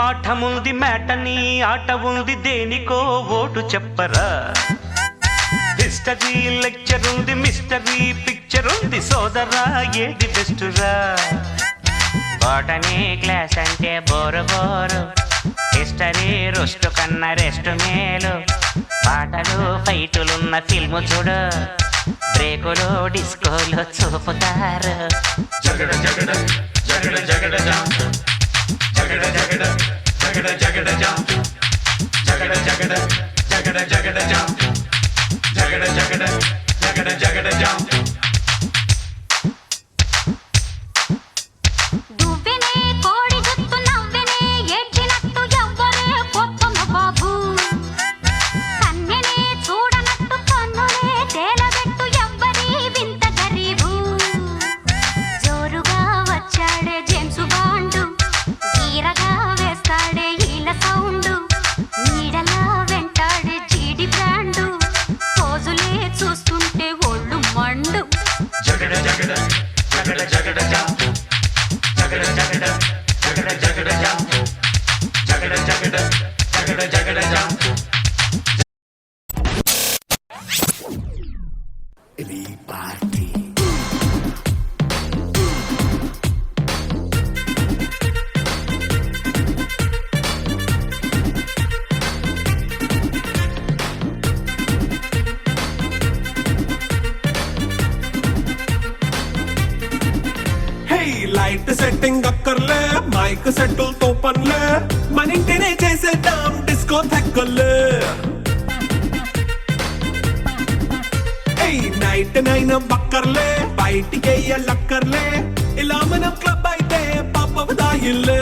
పాఠముంది మేటని ఆట ఉంది దేనికో ఓటు చెప్పరా. హిస్టరీ లెక్చర్ ఉంది మిస్టరీ పిక్చర్ ఉంది సోదరా ఏది బెస్టురా. బాటనీ క్లాస్ అంటే బోరు బోరు, హిస్టరీ రొస్టు కన్నా రెస్ట్ మేలు. పాటలు ఫైటులున్న ఫిల్ము చూడు, బ్రేకులు డిస్కోలో చూపుతారు. జగడ జగడ జగడ జగడ జాం, జగడ జగడ జగడ జగడ జాం, జగడ జగడ జగడ జగడ జాం, జగడ జగడ జగడ జగడ జాం. లైట్ సెట్టింగ్ అక్కర్లే, మైక్ సెట్టులతో పనులే, మన ఇంటినే చేసేద్దాం డిస్కో థెక్కలే. నైట్ నైన్ బక్కర్లే, బయటికి ఎల్లక్కర్లే, ఇలా మనం క్లబ్ అయితే పాపదాయిల్లే.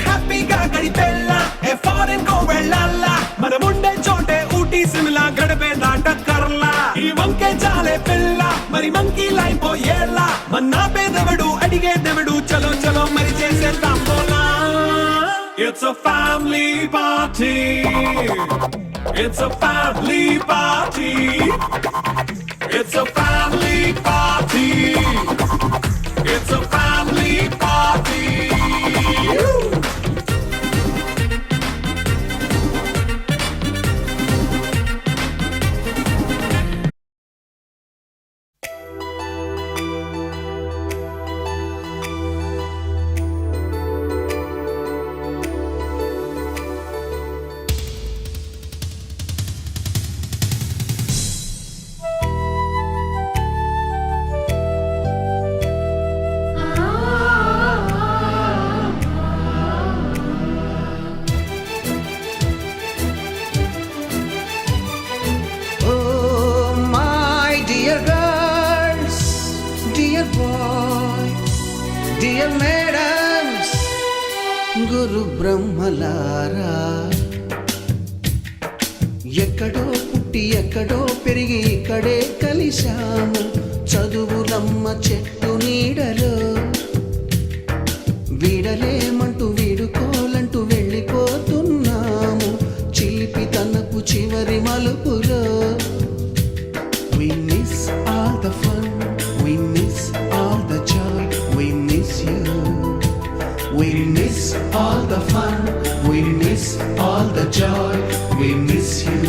హ్యాపీగా గడిపెళ్ళా, ఏ ఫారెన్ కో వెళ్ళాలా, మనం ఉండే చోటే ఊటీ సిమ్లా గడిపే దాటక్కర్లా. ఈ వంకే చాలే పిల్ల, మరి మంకీ లైపోయేలా, మన్నా పేదవడు అడిగేదెవడు, చలో చలో మరి చేసేద్దాం బోలా. It's a family party, it's a family party, it's a family party, it's a family party. Dear madams, గురు బ్రహ్మలారా, ఎక్కడో పుట్టి ఎక్కడో పెరిగి ఇక్కడే కలిశాము చదువులమ్మ చెట్టు నీడలో. వీడలేమంటూ వీడుకోలంటూ వెళ్ళిపోతున్నాము చిలిపి తనపు చివరి మలుపులో. We miss all the fun, we miss all the joy, we miss you. We miss all the fun, we miss all the joy, we miss you.